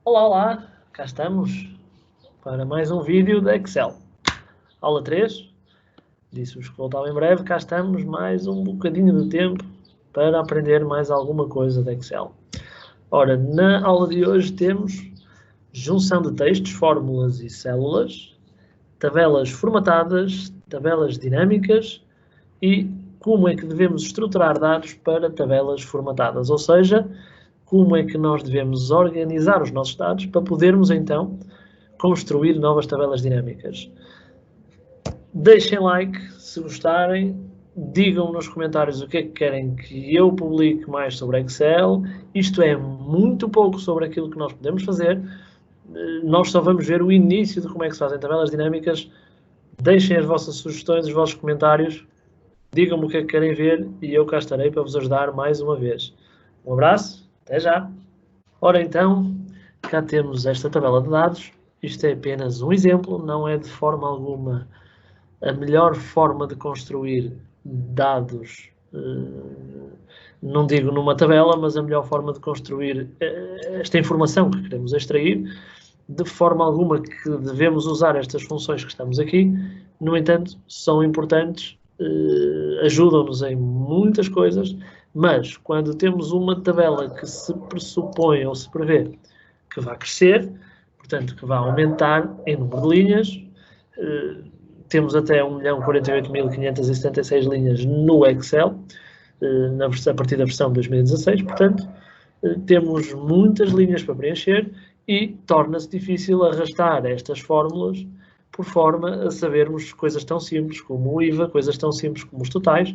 Olá, olá, cá estamos para mais um vídeo da Excel. Aula 3, disse-vos que voltava em breve, cá estamos mais um bocadinho de tempo para aprender mais alguma coisa da Excel. Ora, na aula de hoje temos junção de textos, fórmulas e células, tabelas formatadas, tabelas dinâmicas e como é que devemos estruturar dados para tabelas formatadas, ou seja, como é que nós devemos organizar os nossos dados para podermos, então, construir novas tabelas dinâmicas. Deixem like se gostarem, digam nos comentários o que é que querem que eu publique mais sobre Excel. Isto é muito pouco sobre aquilo que nós podemos fazer. Nós só vamos ver o início de como é que se fazem tabelas dinâmicas. Deixem as vossas sugestões, os vossos comentários, digam-me o que é que querem ver e eu cá estarei para vos ajudar mais uma vez. Um abraço, até já! Ora então, cá temos esta tabela de dados. Isto é apenas um exemplo, não é de forma alguma a melhor forma de construir dados, não digo numa tabela, mas a melhor forma de construir esta informação que queremos extrair. De forma alguma que devemos usar estas funções que estamos aqui, no entanto, são importantes, ajudam-nos em muitas coisas, mas quando temos uma tabela que se pressupõe ou se prevê que vai crescer, portanto, que vai aumentar em número de linhas, temos até 1.048.576 linhas no Excel, a partir da versão 2016, portanto, temos muitas linhas para preencher e torna-se difícil arrastar estas fórmulas por forma a sabermos coisas tão simples como o IVA, coisas tão simples como os totais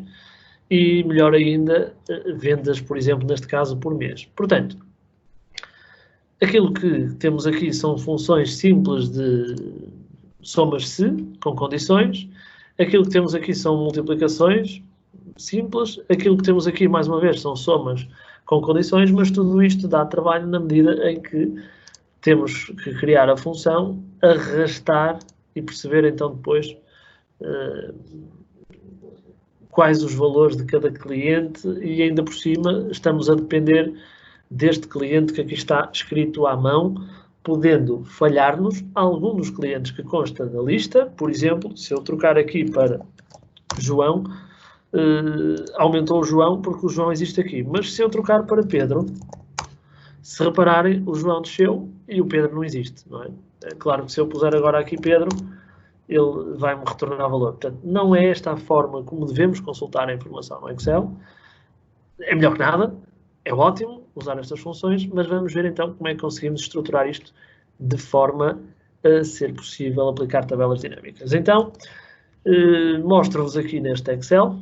e, melhor ainda, vendas, por exemplo, neste caso, por mês. Portanto, aquilo que temos aqui são funções simples de somas-se, com condições. Aquilo que temos aqui são multiplicações simples. Aquilo que temos aqui, mais uma vez, são somas com condições, mas tudo isto dá trabalho na medida em que temos que criar a função, arrastar e perceber então depois quais os valores de cada cliente e ainda por cima estamos a depender deste cliente que aqui está escrito à mão, podendo falhar-nos algum dos clientes que consta da lista. Por exemplo, se eu trocar aqui para João, aumentou o João porque o João existe aqui. Mas se eu trocar para Pedro, se repararem, o João desceu e o Pedro não existe, não é? É claro que se eu puser agora aqui Pedro, ele vai-me retornar valor. Portanto, não é esta a forma como devemos consultar a informação no Excel. É melhor que nada, é ótimo usar estas funções, mas vamos ver então como é que conseguimos estruturar isto de forma a ser possível aplicar tabelas dinâmicas. Então, mostro-vos aqui neste Excel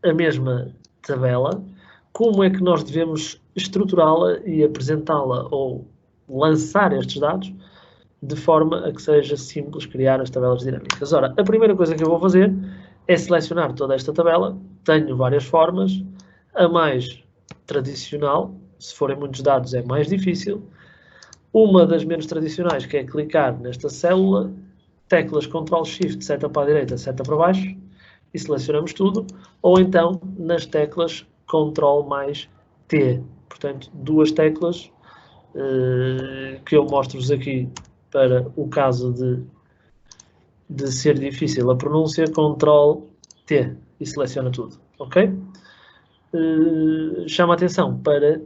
a mesma tabela, como é que nós devemos estruturá-la e apresentá-la ou lançar estes dados de forma a que seja simples criar as tabelas dinâmicas. Ora, a primeira coisa que eu vou fazer é selecionar toda esta tabela. Tenho várias formas. A mais tradicional, se forem muitos dados é mais difícil. Uma das menos tradicionais, que é clicar nesta célula, teclas Ctrl+Shift, seta para a direita, seta para baixo, e selecionamos tudo, ou então nas teclas Ctrl+T. Portanto, duas teclas que eu mostro-vos aqui para o caso de ser difícil a pronúncia, Ctrl+T, e seleciona tudo, ok? Chama a atenção para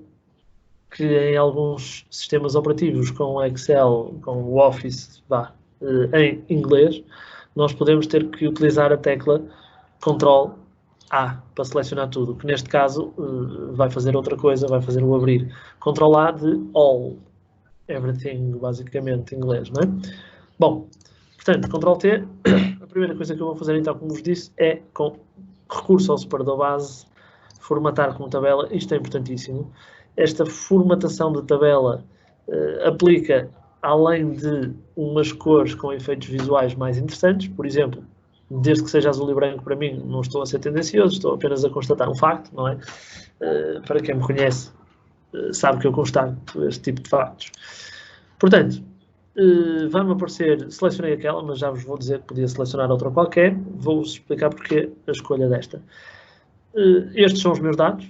que em alguns sistemas operativos com o Excel, com o Office, em inglês, nós podemos ter que utilizar a tecla Ctrl+A para selecionar tudo, que neste caso vai fazer outra coisa, vai fazer o abrir. Ctrl+A de all, everything, basicamente, em inglês, não é? Bom, portanto, Ctrl+T, a primeira coisa que eu vou fazer então, como vos disse, é com recurso ao separador base, formatar como tabela. Isto é importantíssimo. Esta formatação de tabela aplica, além de umas cores com efeitos visuais mais interessantes, por exemplo, desde que seja azul e branco, para mim, não estou a ser tendencioso, estou apenas a constatar um facto, não é? Para quem me conhece, sabe que eu constato este tipo de factos. Portanto, vai-me aparecer, selecionei aquela, mas já vos vou dizer que podia selecionar outra qualquer. Vou-vos explicar porque a escolha desta. Estes são os meus dados.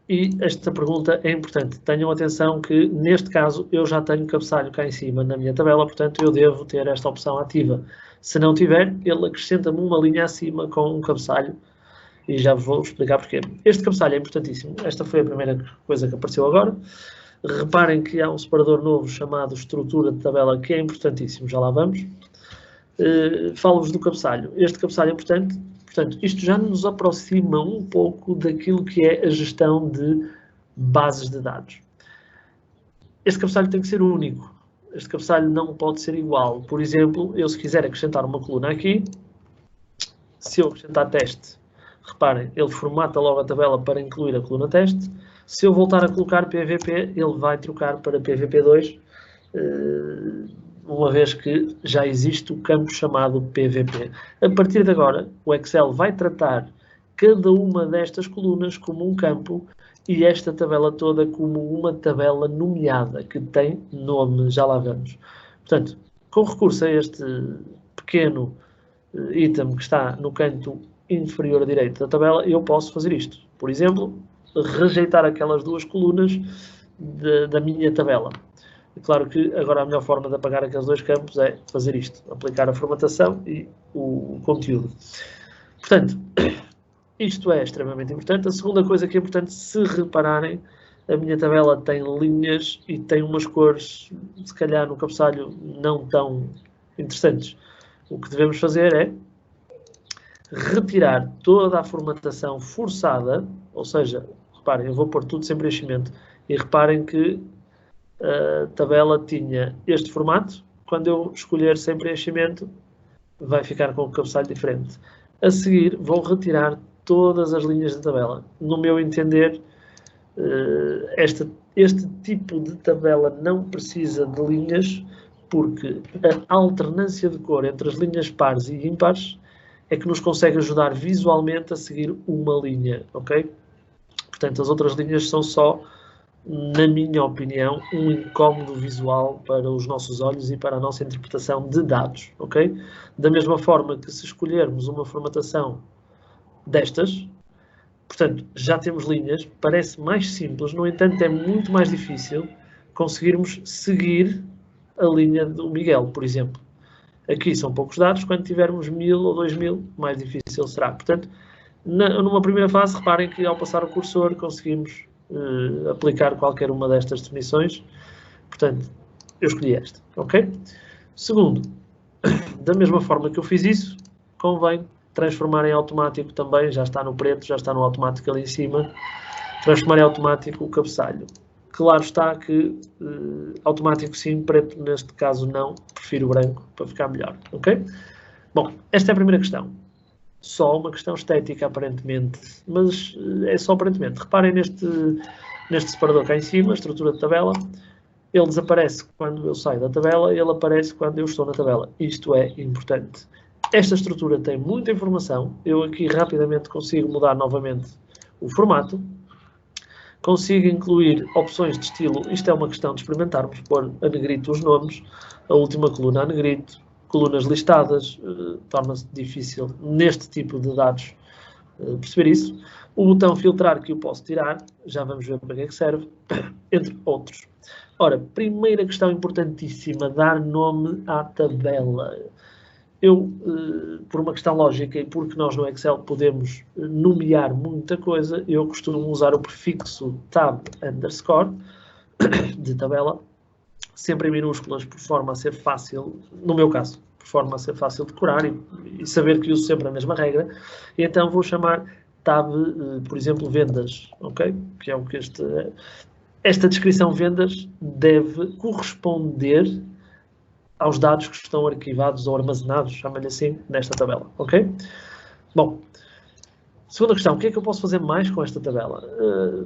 E esta pergunta é importante. Tenham atenção que, neste caso, eu já tenho cabeçalho cá em cima na minha tabela, portanto, eu devo ter esta opção ativa. Se não tiver, ele acrescenta-me uma linha acima com um cabeçalho e já vos vou explicar porquê. Este cabeçalho é importantíssimo. Esta foi a primeira coisa que apareceu agora. Reparem que há um separador novo chamado estrutura de tabela, que é importantíssimo. Já lá vamos. Falo-vos do cabeçalho. Este cabeçalho é importante. Portanto, isto já nos aproxima um pouco daquilo que é a gestão de bases de dados. Este cabeçalho tem que ser único. Este cabeçalho não pode ser igual. Por exemplo, eu se quiser acrescentar uma coluna aqui, se eu acrescentar teste, reparem, ele formata logo a tabela para incluir a coluna teste. Se eu voltar a colocar PVP, ele vai trocar para PVP2, uma vez que já existe o campo chamado PVP. A partir de agora, o Excel vai tratar cada uma destas colunas como um campo e esta tabela toda como uma tabela nomeada, que tem nome, já lá vamos. Portanto, com recurso a este pequeno item que está no canto inferior direito da tabela, eu posso fazer isto. Por exemplo, rejeitar aquelas duas colunas da minha tabela. Claro que agora a melhor forma de apagar aqueles dois campos é fazer isto, aplicar a formatação e o conteúdo. Portanto, isto é extremamente importante. A segunda coisa que é importante, se repararem, a minha tabela tem linhas e tem umas cores, se calhar no cabeçalho, não tão interessantes. O que devemos fazer é retirar toda a formatação forçada, ou seja, reparem, eu vou pôr tudo sem preenchimento, e reparem que a tabela tinha este formato. Quando eu escolher sem preenchimento, vai ficar com o cabeçalho diferente. A seguir, vou retirar todas as linhas da tabela. No meu entender, este tipo de tabela não precisa de linhas, porque a alternância de cor entre as linhas pares e ímpares é que nos consegue ajudar visualmente a seguir uma linha, ok? Portanto, as outras linhas são só, na minha opinião, um incómodo visual para os nossos olhos e para a nossa interpretação de dados, ok? Da mesma forma que se escolhermos uma formatação destas, portanto, já temos linhas, parece mais simples, no entanto é muito mais difícil conseguirmos seguir a linha do Miguel, por exemplo. Aqui são poucos dados, quando tivermos 1000 ou 2000, mais difícil será. Portanto, numa primeira fase, reparem que ao passar o cursor conseguimos aplicar qualquer uma destas definições. Portanto, eu escolhi esta, ok? Segundo, da mesma forma que eu fiz isso, convém transformar em automático também, já está no preto, já está no automático ali em cima, transformar em automático o cabeçalho. Claro está que automático sim, preto neste caso não, prefiro branco para ficar melhor, ok? Bom, esta é a primeira questão. Só uma questão estética, aparentemente, mas é só aparentemente. Reparem neste separador cá em cima, a estrutura de tabela. Ele desaparece quando eu saio da tabela, ele aparece quando eu estou na tabela. Isto é importante. Esta estrutura tem muita informação. Eu aqui rapidamente consigo mudar novamente o formato. Consigo incluir opções de estilo. Isto é uma questão de experimentarmos, pôr a negrito os nomes, a última coluna a negrito, colunas listadas, torna-se difícil neste tipo de dados perceber isso. O botão filtrar que eu posso tirar, já vamos ver para que é que serve, entre outros. Ora, primeira questão importantíssima, dar nome à tabela. Eu, por uma questão lógica e porque nós no Excel podemos nomear muita coisa, eu costumo usar o prefixo tab underscore de tabela, sempre em minúsculas, por forma a ser fácil, no meu caso, por forma a ser fácil de decorar e saber que uso sempre a mesma regra. E então vou chamar tab, por exemplo, vendas, ok? Que é o que esta descrição vendas deve corresponder aos dados que estão arquivados ou armazenados, chama-lhe assim, nesta tabela, ok? Bom, segunda questão, o que é que eu posso fazer mais com esta tabela?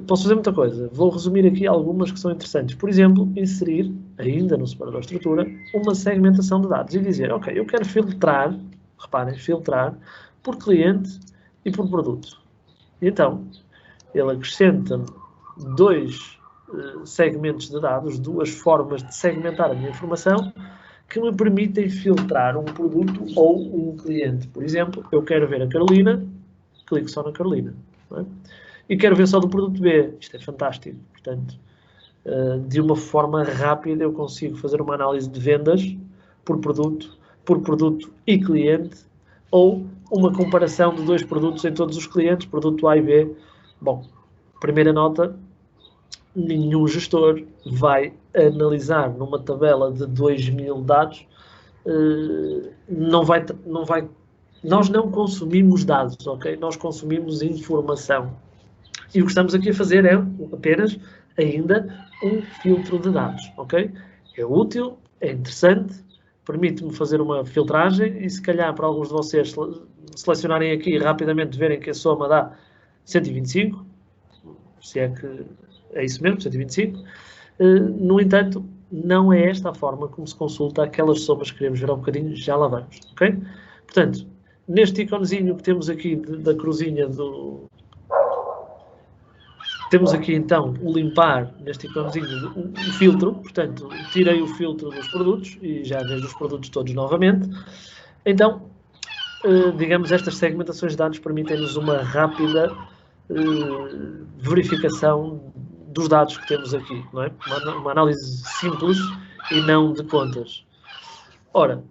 Posso fazer muita coisa. Vou resumir aqui algumas que são interessantes. Por exemplo, inserir, ainda no separador estrutura, uma segmentação de dados e dizer, ok, eu quero filtrar, reparem, filtrar por cliente e por produto. E então, ele acrescenta-me dois segmentos de dados, duas formas de segmentar a minha informação, que me permitem filtrar um produto ou um cliente. Por exemplo, eu quero ver a Carolina, clico só na Carolina. Não é? e quero ver só do produto B. Isto é fantástico. Portanto, de uma forma rápida eu consigo fazer uma análise de vendas por produto e cliente, ou uma comparação de 2 produtos em todos os clientes, produto A e B. Bom, primeira nota, nenhum gestor vai analisar numa tabela de 2000 dados, nós não consumimos dados, ok? Nós consumimos informação. E o que estamos aqui a fazer é apenas ainda um filtro de dados, ok? É útil, é interessante, permite-me fazer uma filtragem e se calhar para alguns de vocês selecionarem aqui e rapidamente verem que a soma dá 125, se é que é isso mesmo, 125. No entanto, não é esta a forma como se consulta aquelas somas que queremos ver há um bocadinho, já lá vamos, ok? Portanto, neste iconezinho que temos aqui da cruzinha do... Temos aqui então o limpar, neste iconezinho, o filtro, portanto, tirei o filtro dos produtos e já vejo os produtos todos novamente. Então, digamos, estas segmentações de dados permitem-nos uma rápida verificação dos dados que temos aqui, não é? Uma análise simples e não de contas. Ora,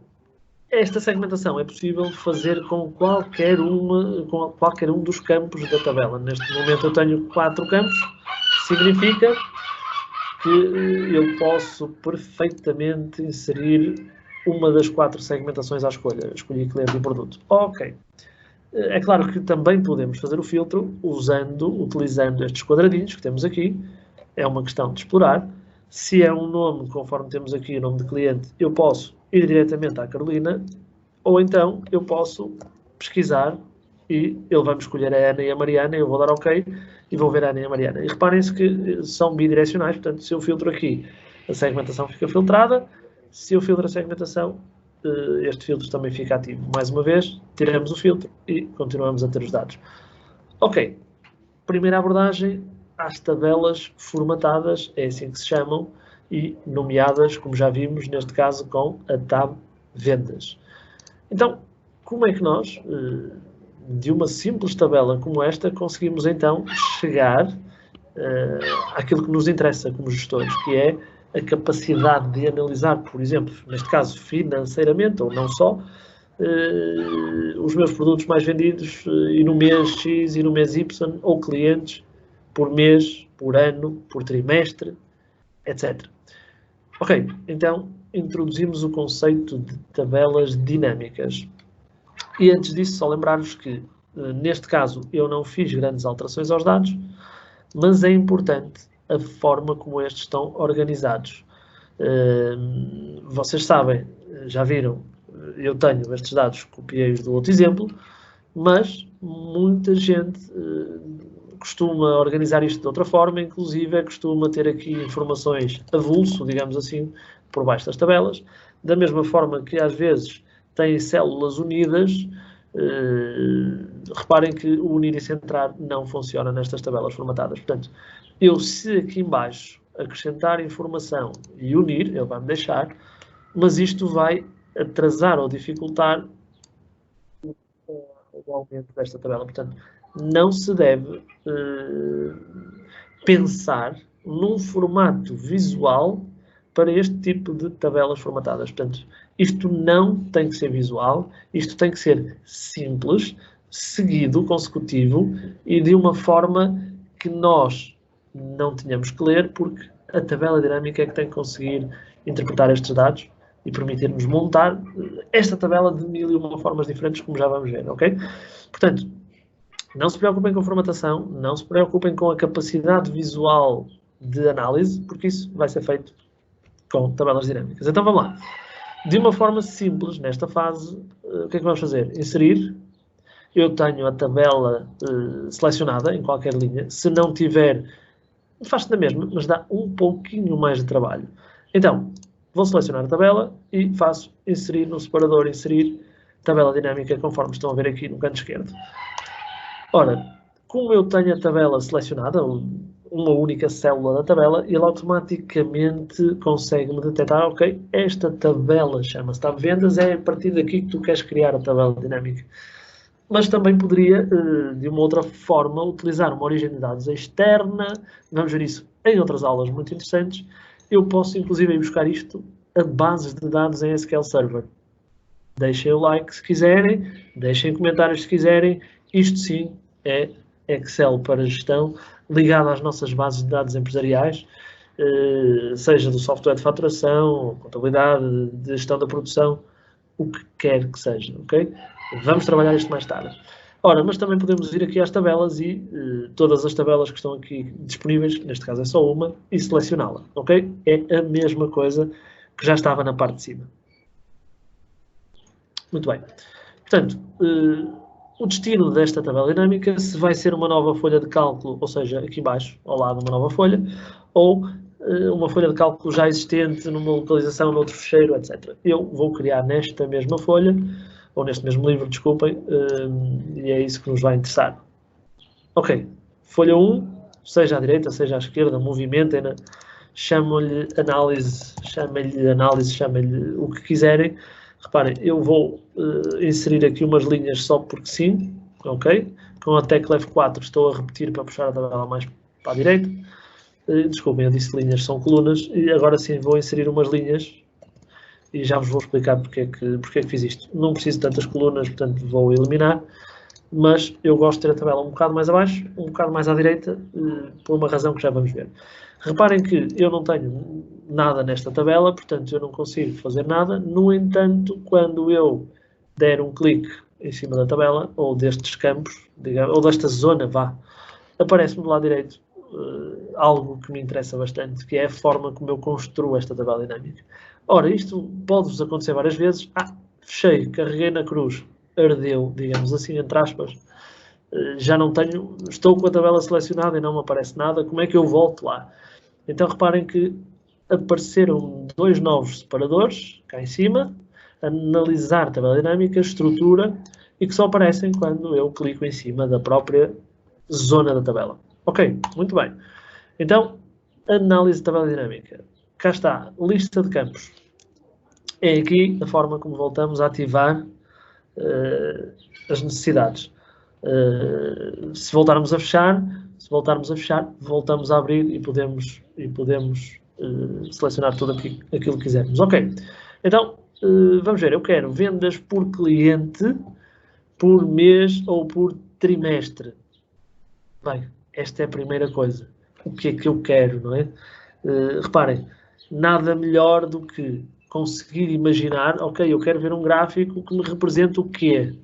esta segmentação é possível fazer com qualquer um dos campos da tabela. Neste momento eu tenho 4 campos, significa que eu posso perfeitamente inserir uma das 4 segmentações à escolha. Escolhi cliente e produto. Ok. É claro que também podemos fazer o filtro utilizando estes quadradinhos que temos aqui. É uma questão de explorar. Se é um nome, conforme temos aqui o nome de cliente, eu posso ir diretamente à Carolina, ou então eu posso pesquisar e ele vai-me escolher a Ana e a Mariana, eu vou dar OK e vou ver a Ana e a Mariana. E reparem-se que são bidirecionais, portanto, se eu filtro aqui, a segmentação fica filtrada. Se eu filtro a segmentação, este filtro também fica ativo. Mais uma vez, tiramos o filtro e continuamos a ter os dados. Ok, primeira abordagem às tabelas formatadas, é assim que se chamam, e nomeadas, como já vimos, neste caso com a tab Vendas. Então, como é que nós, de uma simples tabela como esta, conseguimos então chegar àquilo que nos interessa como gestores, que é a capacidade de analisar, por exemplo, neste caso financeiramente, ou não só, os meus produtos mais vendidos e no mês X e no mês Y, ou clientes, por mês, por ano, por trimestre, etc. Ok, então introduzimos o conceito de tabelas dinâmicas. E antes disso, só lembrar-vos que, neste caso, eu não fiz grandes alterações aos dados, mas é importante a forma como estes estão organizados. Vocês sabem, já viram, eu tenho estes dados, copiei-os do outro exemplo, mas muita gente costuma organizar isto de outra forma, inclusive costuma ter aqui informações avulso, digamos assim, por baixo das tabelas, da mesma forma que às vezes tem células unidas. Reparem que o unir e centrar não funciona nestas tabelas formatadas. Portanto, eu se aqui em baixo acrescentar informação e unir, ele vai-me deixar, mas isto vai atrasar ou dificultar o aumento desta tabela. Portanto, não se deve pensar num formato visual para este tipo de tabelas formatadas. Portanto, isto não tem que ser visual, isto tem que ser simples, seguido, consecutivo e de uma forma que nós não tenhamos que ler, porque a tabela dinâmica é que tem que conseguir interpretar estes dados e permitir-nos montar esta tabela de 1001 formas diferentes, como já vamos ver, ok? Portanto, não se preocupem com a formatação, não se preocupem com a capacidade visual de análise, porque isso vai ser feito com tabelas dinâmicas. Então vamos lá. De uma forma simples, nesta fase, o que é que vamos fazer? Inserir. Eu tenho a tabela selecionada em qualquer linha. Se não tiver, faz-se na mesma, mas dá um pouquinho mais de trabalho. Então, vou selecionar a tabela e faço inserir no separador, inserir tabela dinâmica, conforme estão a ver aqui no canto esquerdo. Ora, como eu tenho a tabela selecionada, uma única célula da tabela, ele automaticamente consegue-me detectar, ok, esta tabela chama-se tab vendas, é a partir daqui que tu queres criar a tabela dinâmica. mas também poderia, de uma outra forma, utilizar uma origem de dados externa. Vamos ver isso em outras aulas muito interessantes. Eu posso, inclusive, ir buscar isto a bases de dados em SQL Server. Deixem o like se quiserem, deixem comentários se quiserem. Isto sim é Excel para gestão, ligado às nossas bases de dados empresariais, seja do software de faturação, contabilidade, de gestão da produção, o que quer que seja, ok? Vamos trabalhar isto mais tarde. Ora, mas também podemos ir aqui às tabelas e todas as tabelas que estão aqui disponíveis, neste caso é só uma, e selecioná-la, ok? É a mesma coisa que já estava na parte de cima. Muito bem. Portanto, o destino desta tabela dinâmica, se vai ser uma nova folha de cálculo, ou seja, aqui embaixo, ao lado, uma nova folha, ou uma folha de cálculo já existente numa localização, noutro fecheiro, etc. Eu vou criar nesta mesma folha, ou neste mesmo livro, desculpem, e é isso que nos vai interessar. Ok, folha 1, seja à direita, seja à esquerda, movimentem-na, chamem-lhe análise, chamem-lhe o que quiserem. Reparem, eu vou inserir aqui umas linhas só porque sim, ok? Com a tecla F4 estou a repetir para puxar a tabela mais para a direita. Desculpem, eu disse linhas, são colunas, e agora sim vou inserir umas linhas e já vos vou explicar porque é que fiz isto. Não preciso de tantas colunas, portanto vou eliminar, mas eu gosto de ter a tabela um bocado mais abaixo, um bocado mais à direita, por uma razão que já vamos ver. Reparem que eu não tenho nada nesta tabela, portanto eu não consigo fazer nada. No entanto, quando eu der um clique em cima da tabela, ou destes campos, digamos, ou desta zona, aparece-me do lado direito algo que me interessa bastante, que é a forma como eu construo esta tabela dinâmica. Ora, isto pode-vos acontecer várias vezes. Fechei, carreguei na cruz, ardeu, digamos assim, entre aspas. Já não tenho, estou com a tabela selecionada e não me aparece nada. Como é que eu volto lá? Então reparem que apareceram dois novos separadores, cá em cima, analisar tabela dinâmica, estrutura, e que só aparecem quando eu clico em cima da própria zona da tabela. Ok, muito bem. Então, análise de tabela dinâmica. Cá está, lista de campos. É aqui a forma como voltamos a ativar as necessidades. Se voltarmos a fechar, voltamos a abrir e podemos selecionar tudo aquilo que quisermos. Ok, então vamos ver, eu quero vendas por cliente, por mês ou por trimestre. Bem, esta é a primeira coisa. O que é que eu quero, não é? Reparem, nada melhor do que conseguir imaginar, ok, eu quero ver um gráfico que me represente o quê,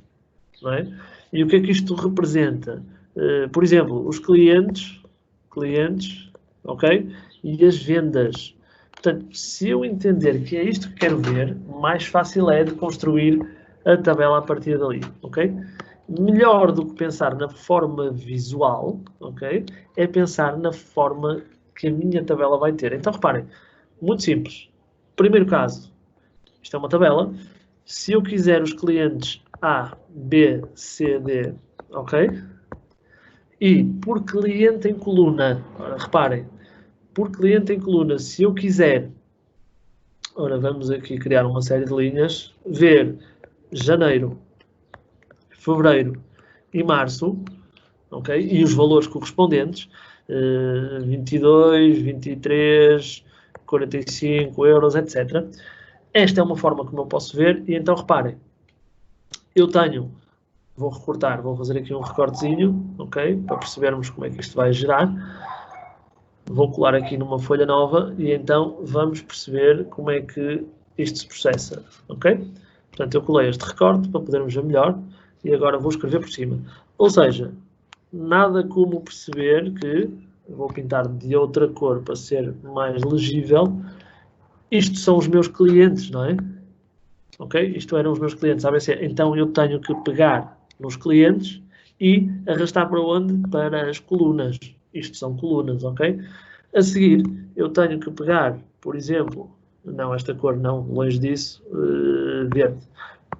não é? E o que é que isto representa? Por exemplo, os clientes, ok? E as vendas. Portanto, se eu entender que é isto que quero ver, mais fácil é de construir a tabela a partir dali, ok? Melhor do que pensar na forma visual, ok? É pensar na forma que a minha tabela vai ter. Então, reparem, muito simples. Primeiro caso, isto é uma tabela. Se eu quiser os clientes A, B, C, D, ok? E por cliente em coluna, ora, reparem, por cliente em coluna, se eu quiser, ora, vamos aqui criar uma série de linhas, ver janeiro, fevereiro e março, ok? E os valores correspondentes, 22, 23, 45 euros, etc. Esta é uma forma como eu posso ver, e então reparem, eu tenho, vou recortar, vou fazer aqui um recortezinho, ok? Para percebermos como é que isto vai gerar. Vou colar aqui numa folha nova e então vamos perceber como é que isto se processa, ok? Portanto, eu colei este recorte para podermos ver melhor e agora vou escrever por cima. Ou seja, nada como perceber que, vou pintar de outra cor para ser mais legível, isto são os meus clientes, não é? Ok? Isto eram os meus clientes ABC. Então eu tenho que pegar nos clientes e arrastar para onde? Para as colunas. Isto são colunas, ok? A seguir, eu tenho que pegar, por exemplo, não esta cor não, longe disso, verde.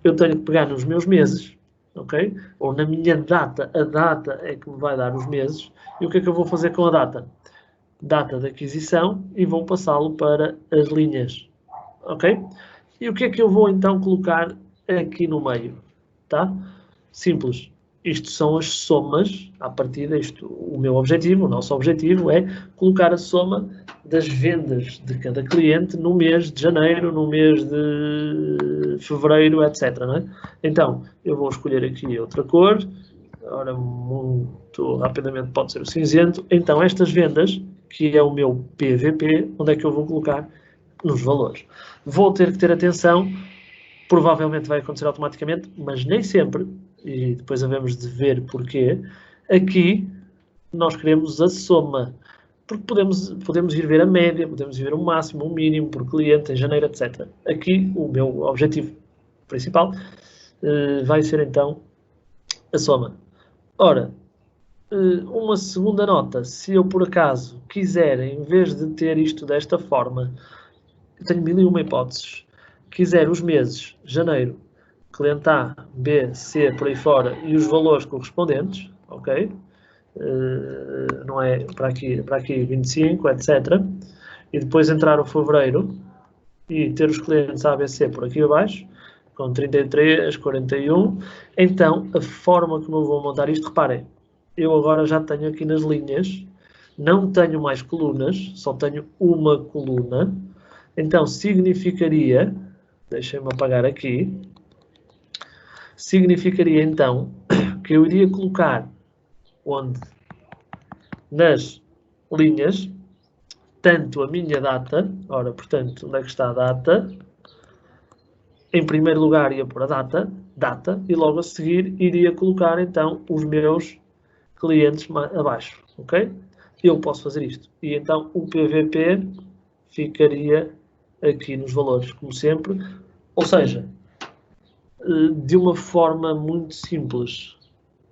Eu tenho que pegar nos meus meses, ok? Ou na minha data, a data é que me vai dar os meses. E o que é que eu vou fazer com a data? Data de aquisição e vou passá-lo para as linhas, ok? E o que é que eu vou então colocar aqui no meio? Tá? Simples. isto são as somas, à partida, o meu objetivo, o nosso objetivo é colocar a soma das vendas de cada cliente no mês de janeiro, no mês de fevereiro, etc. Não é? Então, eu vou escolher aqui outra cor, ora, muito rapidamente pode ser o cinzento. Então, estas vendas, que é o meu PVP, onde é que eu vou colocar? Nos valores. Vou ter que ter atenção, provavelmente vai acontecer automaticamente, mas nem sempre, e depois havemos de ver porquê. Aqui nós queremos a soma, porque podemos ir ver a média, podemos ir ver o máximo, o mínimo por cliente em janeiro, etc. Aqui o meu objetivo principal vai ser então a soma. Ora, uma segunda nota, se eu por acaso quiser, em vez de ter isto desta forma, eu tenho 1001 hipóteses, quiser os meses, janeiro, cliente A, B, C, por aí fora, e os valores correspondentes, ok? Não é para aqui 25, etc. E depois entrar o fevereiro e ter os clientes A, B, C por aqui abaixo, com 33, 41. Então, a forma como eu vou montar isto, reparem, eu agora já tenho aqui nas linhas, não tenho mais colunas, só tenho uma coluna. Então, significaria, deixem-me apagar aqui, significaria então que eu iria colocar onde? Nas linhas, tanto a minha data, ora, portanto, onde é que está a data? Em primeiro lugar ia pôr a data, e logo a seguir iria colocar então os meus clientes abaixo, ok? Eu posso fazer isto. E então o PVP ficaria aqui nos valores, como sempre. Ou seja, de uma forma muito simples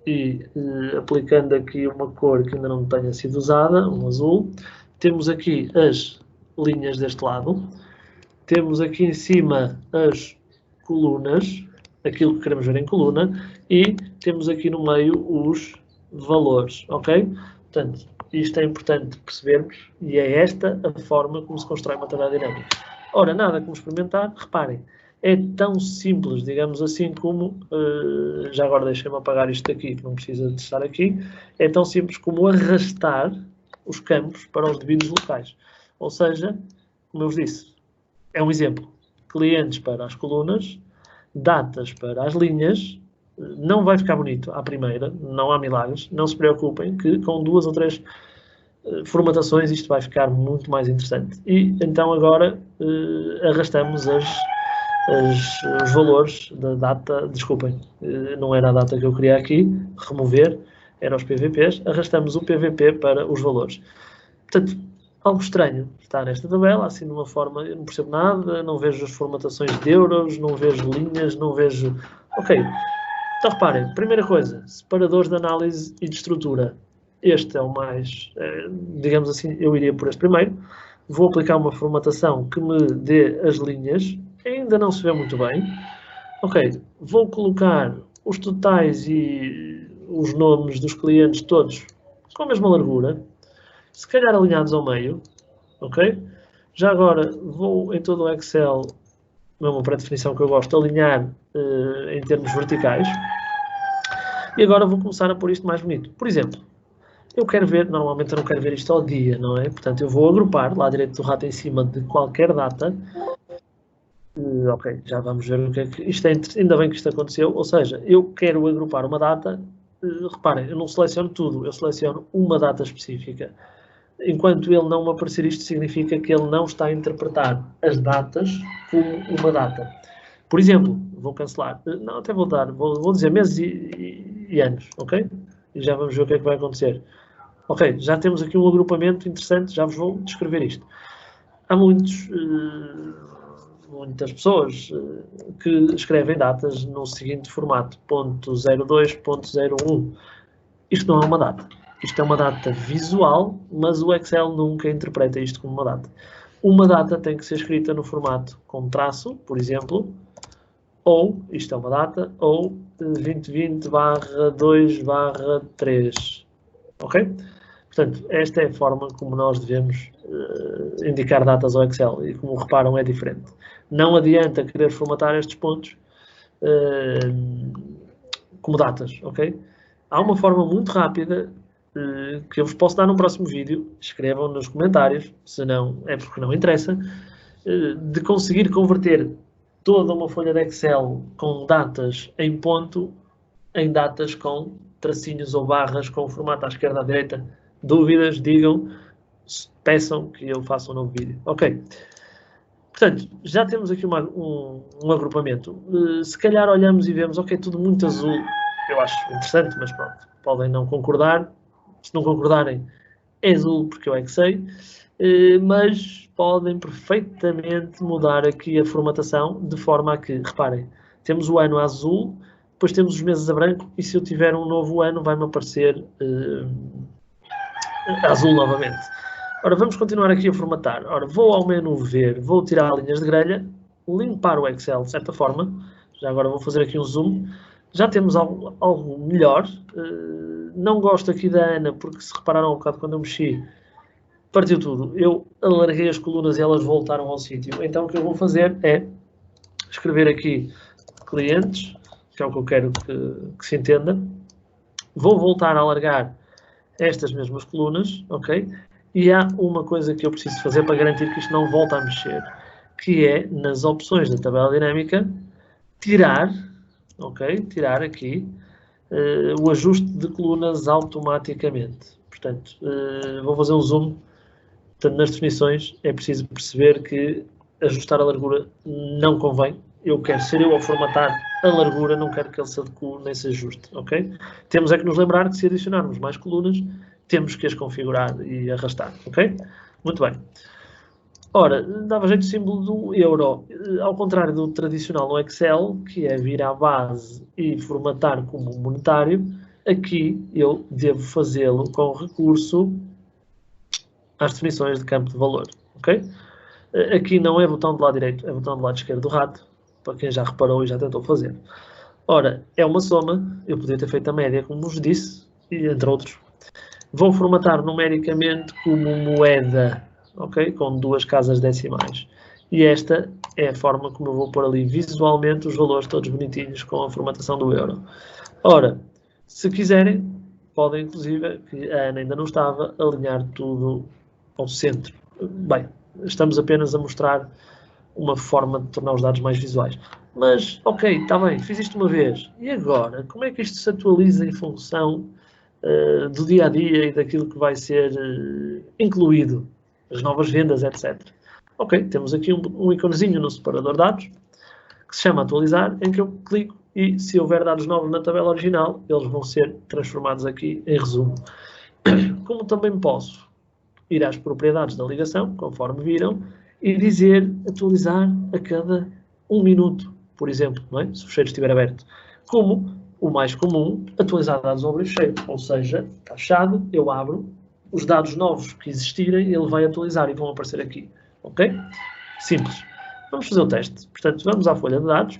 e aplicando aqui uma cor que ainda não tenha sido usada, um azul, temos aqui as linhas deste lado, temos aqui em cima as colunas, aquilo que queremos ver em coluna, e temos aqui no meio os valores, ok? Portanto, isto é importante percebermos e é esta a forma como se constrói uma tabela dinâmica. Ora, nada como experimentar, reparem, é tão simples, digamos assim, como, já agora deixem-me apagar isto aqui, que não precisa de estar aqui, é tão simples como arrastar os campos para os devidos locais. Ou seja, como eu vos disse, é um exemplo, clientes para as colunas, datas para as linhas, não vai ficar bonito à primeira, não há milagres, não se preocupem que com 2 ou 3 formatações isto vai ficar muito mais interessante. E então agora arrastamos os valores da data, desculpem, não era a data que eu queria aqui, remover, era os PVPs, arrastamos o PVP para os valores. Portanto, algo estranho está nesta tabela, assim de uma forma, eu não percebo nada, não vejo as formatações de euros, não vejo linhas, não vejo... Ok, então reparem, primeira coisa, separadores de análise e de estrutura. Este é o mais, digamos assim, eu iria por este primeiro. Vou aplicar uma formatação que me dê as linhas, ainda não se vê muito bem. Ok, vou colocar os totais e os nomes dos clientes todos com a mesma largura, se calhar alinhados ao meio, ok? Já agora vou em todo o Excel, não é uma pré-definição que eu gosto, alinhar em termos verticais. E agora vou começar a pôr isto mais bonito. Por exemplo, eu quero ver, normalmente eu não quero ver isto ao dia, não é? Portanto, eu vou agrupar lá direito do rato em cima de qualquer data. Ok, já vamos ver o que é que... Isto é, ainda bem que isto aconteceu, ou seja, eu quero agrupar uma data, reparem, eu não seleciono tudo, eu seleciono uma data específica. Enquanto ele não me aparecer isto, significa que ele não está a interpretar as datas como uma data. Por exemplo, vou cancelar, não, até vou dizer meses e anos, ok? E já vamos ver o que é que vai acontecer. Ok, já temos aqui um agrupamento interessante, já vos vou descrever isto. Há muitas pessoas que escrevem datas no seguinte formato, .02, .01. Isto não é uma data. Isto é uma data visual, mas o Excel nunca interpreta isto como uma data. Uma data tem que ser escrita no formato com traço, por exemplo, ou, isto é uma data, ou 2020/2/3. Ok? Portanto, esta é a forma como nós devemos indicar datas ao Excel e, como reparam, é diferente. Não adianta querer formatar estes pontos como datas, ok? há uma forma muito rápida que eu vos posso dar no próximo vídeo. Escrevam nos comentários, se não é porque não interessa, de conseguir converter toda uma folha de Excel com datas em ponto em datas com tracinhos ou barras com o formato à esquerda à direita. Dúvidas, digam, peçam que eu faça um novo vídeo. Ok. Portanto, já temos aqui um agrupamento. Se calhar olhamos e vemos, ok, tudo muito azul. Eu acho interessante, mas pronto, podem não concordar. Se não concordarem, é azul porque eu é que sei. Mas podem perfeitamente mudar aqui a formatação de forma a que, reparem, temos o ano azul, depois temos os meses a branco e se eu tiver um novo ano vai-me aparecer azul novamente. Ora, vamos continuar aqui a formatar. Ora, vou ao menu ver, vou tirar linhas de grelha, limpar o Excel de certa forma. Já agora vou fazer aqui um zoom. Já temos algo melhor. Não gosto aqui da Ana, porque se repararam um bocado quando eu mexi, partiu tudo. Eu alarguei as colunas e elas voltaram ao sítio. Então o que eu vou fazer é escrever aqui clientes, que é o que eu quero que se entenda. Vou voltar a alargar estas mesmas colunas, ok? E há uma coisa que eu preciso fazer para garantir que isto não volta a mexer, que é, nas opções da tabela dinâmica, tirar, ok? Tirar aqui o ajuste de colunas automaticamente. Portanto, vou fazer um zoom. Portanto, nas definições é preciso perceber que ajustar a largura não convém. Eu quero ser eu a formatar a largura, não quero que ele se adeque nem se ajuste, ok? Temos é que nos lembrar que se adicionarmos mais colunas, temos que as configurar e arrastar, ok? Muito bem. Ora, dava jeito o símbolo do euro. Ao contrário do tradicional no Excel, que é vir à base e formatar como monetário, aqui eu devo fazê-lo com recurso às definições de campo de valor, ok? Aqui não é botão do lado direito, é botão do lado esquerdo do rato, para quem já reparou e já tentou fazer. Ora, é uma soma, eu podia ter feito a média, como vos disse, e entre outros. Vou formatar numericamente como moeda, ok? Com 2 casas decimais. E esta é a forma como eu vou pôr ali visualmente os valores todos bonitinhos com a formatação do euro. Ora, se quiserem, podem inclusive, que a Ana ainda não estava, alinhar tudo ao centro. Bem, estamos apenas a mostrar uma forma de tornar os dados mais visuais. Mas, ok, está bem, fiz isto uma vez. E agora? Como é que isto se atualiza em função do dia-a-dia e daquilo que vai ser incluído? As novas vendas, etc. Ok, temos aqui um iconezinho no separador de dados, que se chama atualizar, em que eu clico e se houver dados novos na tabela original, eles vão ser transformados aqui em resumo. Como também posso ir às propriedades da ligação, conforme viram, e dizer atualizar a cada 1 minuto, por exemplo, não é? Se o fecheiro estiver aberto. Como o mais comum, atualizar dados ao abrir o fecheiro, ou seja, está fechado, eu abro, os dados novos que existirem, ele vai atualizar e vão aparecer aqui, ok? Simples. Vamos fazer o teste. Portanto, vamos à folha de dados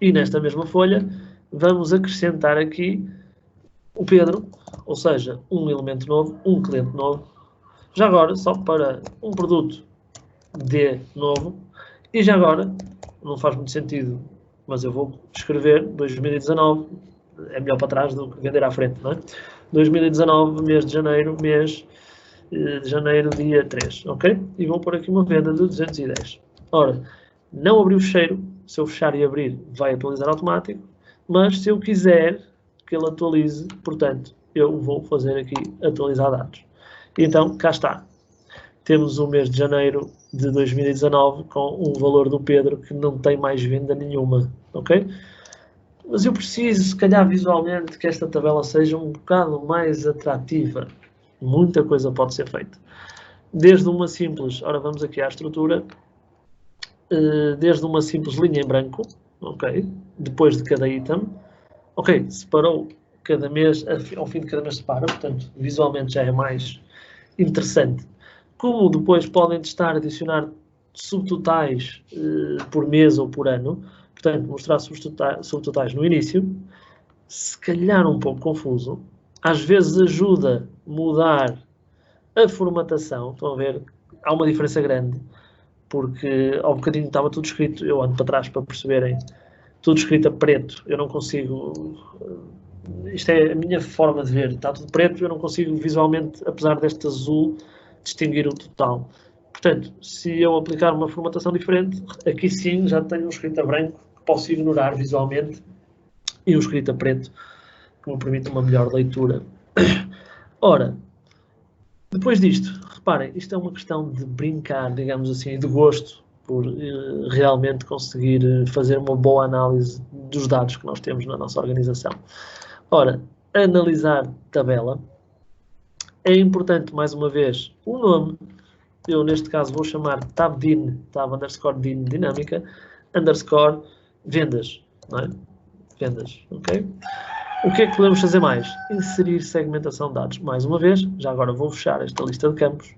e nesta mesma folha vamos acrescentar aqui o Pedro, ou seja, um elemento novo, um cliente novo. Já agora, só para um produto D novo. E já agora, não faz muito sentido, mas eu vou escrever 2019, é melhor para trás do que vender à frente, não é? 2019, mês de janeiro, dia 3, ok? E vou pôr aqui uma venda de 210. Ora, não abri o fecheiro, se eu fechar e abrir, vai atualizar automático, mas se eu quiser que ele atualize, portanto, eu vou fazer aqui atualizar dados. E então, cá está. Temos o mês de janeiro de 2019 com um valor do Pedro que não tem mais venda nenhuma, ok? Mas eu preciso, se calhar visualmente, que esta tabela seja um bocado mais atrativa. Muita coisa pode ser feita. Desde uma simples, ora vamos aqui à estrutura, desde uma simples linha em branco, ok? Depois de cada item, ok, separou cada mês, ao fim de cada mês separa, portanto, visualmente já é mais interessante. Como depois podem testar, adicionar subtotais por mês ou por ano, portanto, mostrar subtotais no início, se calhar um pouco confuso, às vezes ajuda a mudar a formatação, estão a ver, há uma diferença grande, porque ao bocadinho estava tudo escrito, eu ando para trás para perceberem, tudo escrito a preto, eu não consigo isto é a minha forma de ver. Está tudo preto, eu não consigo visualmente, apesar deste azul, distinguir o total. Portanto, se eu aplicar uma formatação diferente, aqui sim já tenho um escrito a branco que posso ignorar visualmente e um escrito a preto que me permite uma melhor leitura. Ora, depois disto, reparem, isto é uma questão de brincar, digamos assim, de gosto, por realmente conseguir fazer uma boa análise dos dados que nós temos na nossa organização. Ora, analisar tabela. É importante, mais uma vez, o nome. Eu, neste caso, vou chamar tabdin, tab_din dinâmica, underscore vendas, não é? Vendas, ok? O que é que podemos fazer mais? Inserir segmentação de dados. Mais uma vez, já agora vou fechar esta lista de campos.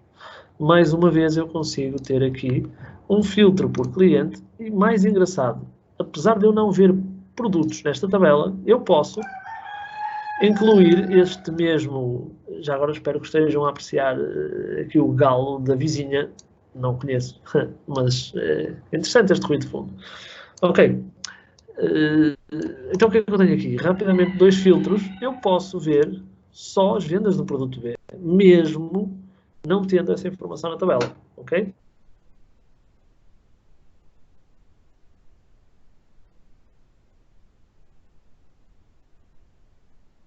Mais uma vez eu consigo ter aqui um filtro por cliente e, mais engraçado, apesar de eu não ver produtos nesta tabela, eu posso incluir este mesmo, já agora espero que estejam a apreciar aqui o galo da vizinha, não conheço, mas é interessante este ruído de fundo. Ok, então o que é que eu tenho aqui? Rapidamente, dois filtros, eu posso ver só as vendas do produto B, mesmo não tendo essa informação na tabela, ok?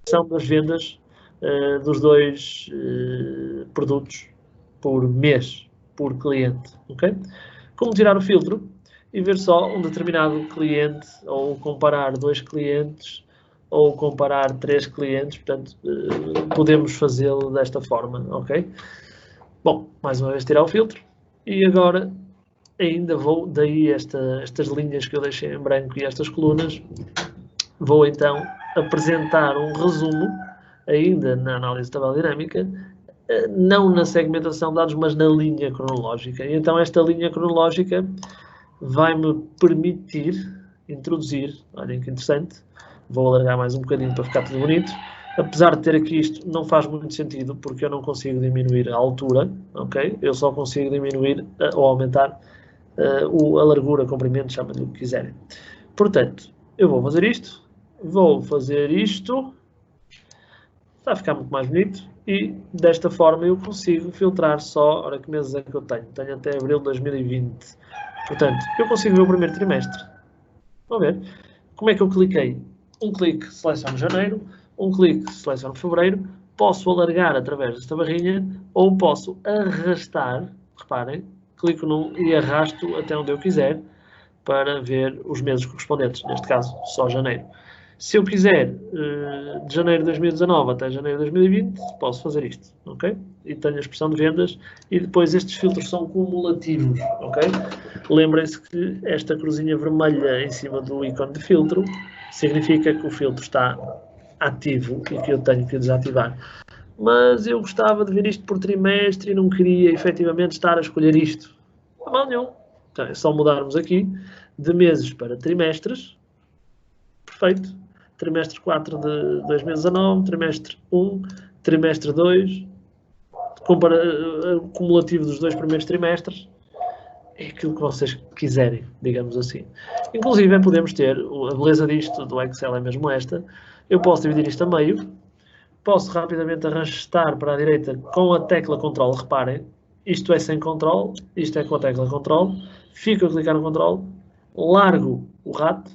São das vendas dos dois produtos por mês, por cliente, ok? Como tirar o filtro e ver só um determinado cliente, ou comparar dois clientes, ou comparar três clientes, portanto, podemos fazê-lo desta forma, ok? Bom, mais uma vez tirar o filtro, e agora ainda vou, daí estas linhas que eu deixei em branco e estas colunas, vou então apresentar um resumo, ainda na análise de tabela dinâmica, não na segmentação de dados, mas na linha cronológica. E então esta linha cronológica vai-me permitir introduzir, olhem que interessante, vou alargar mais um bocadinho para ficar tudo bonito, apesar de ter aqui isto, não faz muito sentido, porque eu não consigo diminuir a altura, ok? Eu só consigo diminuir ou aumentar a largura, comprimento, chamem-lhe o que quiserem. Portanto, eu vou fazer isto, vai ficar muito mais bonito, e desta forma eu consigo filtrar só, ora que meses é que eu tenho? Tenho até abril de 2020. Portanto, eu consigo ver o primeiro trimestre. Vão ver? Como é que eu cliquei? Um clique, seleciono janeiro, um clique, seleciono fevereiro, posso alargar através desta barrinha, ou posso arrastar, reparem, clico num e arrasto até onde eu quiser, para ver os meses correspondentes, neste caso, só janeiro. Se eu quiser, de janeiro de 2019 até janeiro de 2020, posso fazer isto, ok? E tenho a expressão de vendas, e depois estes filtros são cumulativos, ok? Lembrem-se que esta cruzinha vermelha em cima do ícone de filtro significa que o filtro está ativo e que eu tenho que desativar. Mas eu gostava de ver isto por trimestre e não queria efetivamente estar a escolher isto. Não há mal nenhum. Então é só mudarmos aqui de meses para trimestres. Perfeito. Trimestre 4 de 2019, trimestre 1, trimestre 2, cumulativo dos dois primeiros trimestres. É aquilo que vocês quiserem, digamos assim. Inclusive, podemos ter, a beleza disto, do Excel é mesmo esta, eu posso dividir isto a meio, posso rapidamente arrastar para a direita com a tecla Ctrl, reparem, isto é sem Ctrl, isto é com a tecla Ctrl, fico a clicar no Ctrl, largo o rato,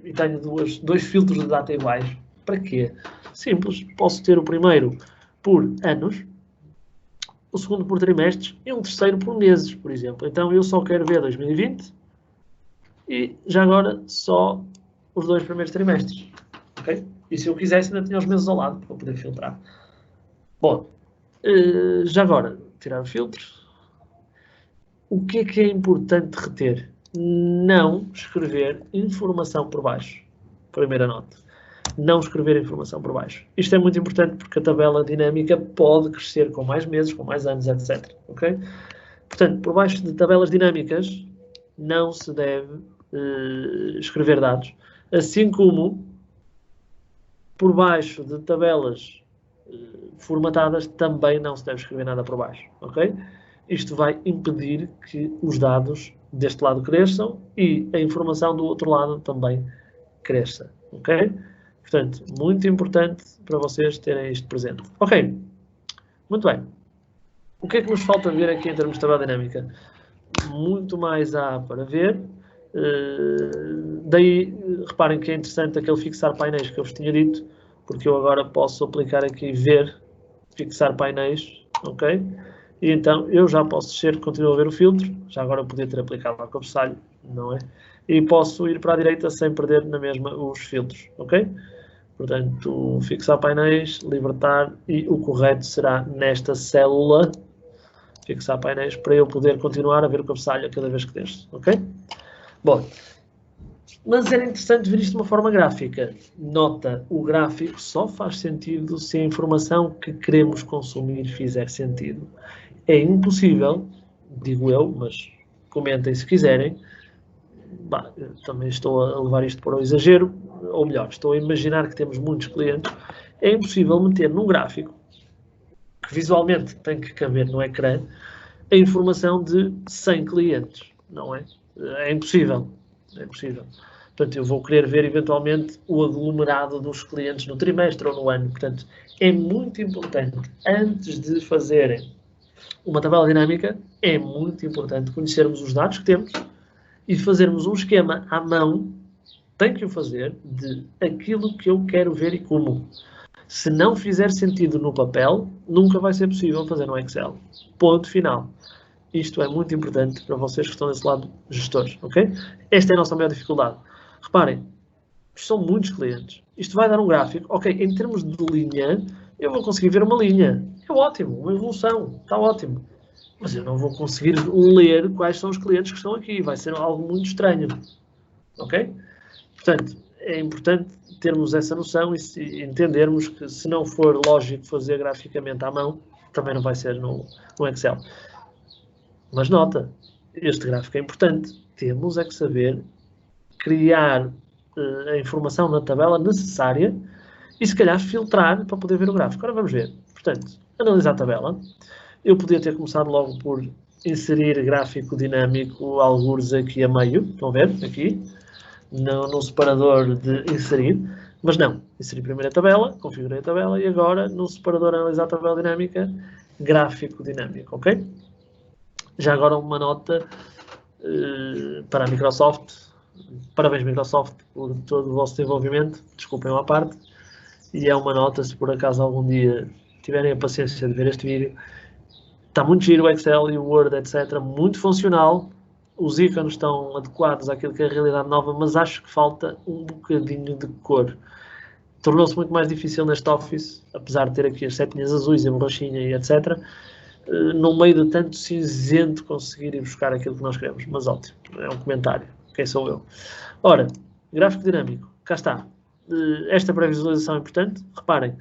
e tenho dois filtros de data iguais. Para quê? Simples, posso ter o primeiro por anos, o segundo por trimestres e um terceiro por meses, por exemplo. Então eu só quero ver 2020 e já agora só os dois primeiros trimestres. Okay? E se eu quisesse ainda tinha os meses ao lado para poder filtrar. Bom, já agora, tirar o filtro. O que é importante reter? Não escrever informação por baixo. Primeira nota. Não escrever informação por baixo. Isto é muito importante porque a tabela dinâmica pode crescer com mais meses, com mais anos, etc. Okay? Portanto, por baixo de tabelas dinâmicas não se deve escrever dados, assim como por baixo de tabelas formatadas também não se deve escrever nada por baixo. Okay? Isto vai impedir que os dados deste lado cresçam e a informação do outro lado também cresça. Ok? Portanto, muito importante para vocês terem isto presente. Ok, muito bem. O que é que nos falta ver aqui em termos de tabela dinâmica? Muito mais há para ver. Daí, reparem que é interessante aquele fixar painéis que eu vos tinha dito, porque eu agora posso aplicar aqui ver, fixar painéis, ok? E então eu já posso descer, continuo a ver o filtro, já agora eu podia ter aplicado lá com o cabeçalho, não é? E posso ir para a direita sem perder na mesma os filtros, ok? Portanto, fixar painéis, libertar, e o correto será nesta célula, fixar painéis, para eu poder continuar a ver o cabeçalho cada vez que desço, ok? Bom, mas era interessante ver isto de uma forma gráfica. Nota, o gráfico só faz sentido se a informação que queremos consumir fizer sentido. É impossível, digo eu, mas comentem se quiserem. Bah, também estou a levar isto para o exagero, ou melhor, estou a imaginar que temos muitos clientes. É impossível meter num gráfico, que visualmente tem que caber no ecrã, a informação de 100 clientes, não é? É impossível. É impossível. Portanto, eu vou querer ver eventualmente o aglomerado dos clientes no trimestre ou no ano. Portanto, é muito importante, antes de fazerem uma tabela dinâmica, é muito importante conhecermos os dados que temos e fazermos um esquema à mão, tem que o fazer, de aquilo que eu quero ver e como. Se não fizer sentido no papel, nunca vai ser possível fazer no Excel. Ponto final. Isto é muito importante para vocês que estão desse lado, gestores, ok? Esta é a nossa maior dificuldade. Reparem, são muitos clientes. Isto vai dar um gráfico. Ok, em termos de linha, eu vou conseguir ver uma linha. É ótimo, uma evolução. Está ótimo. Mas eu não vou conseguir ler quais são os clientes que estão aqui. Vai ser algo muito estranho. Ok? Portanto, é importante termos essa noção e entendermos que se não for lógico fazer graficamente à mão, também não vai ser no Excel. Mas nota, este gráfico é importante. Temos é que saber criar a informação na tabela necessária e, se calhar, filtrar para poder ver o gráfico. Agora vamos ver. Portanto, analisar a tabela. Eu podia ter começado logo por inserir gráfico dinâmico, algures aqui a meio. Estão a ver? Aqui. No separador de inserir. Mas não. Inseri primeiro a tabela, configurei a tabela e agora, no separador analisar a tabela dinâmica, gráfico dinâmico. Ok? Já agora uma nota para a Microsoft. Parabéns, Microsoft, por todo o vosso desenvolvimento. Desculpem à parte. E é uma nota, se por acaso algum dia tiverem a paciência de ver este vídeo. Está muito giro o Excel e o Word, etc. Muito funcional. Os ícones estão adequados àquilo que é a realidade nova, mas acho que falta um bocadinho de cor. Tornou-se muito mais difícil neste Office, apesar de ter aqui as setinhas azuis, a borrachinha e etc. No meio de tanto cinzento, conseguir ir buscar aquilo que nós queremos. Mas ótimo, é um comentário. Quem sou eu? Ora, gráfico dinâmico, cá está. Esta pré-visualização é importante. Reparem,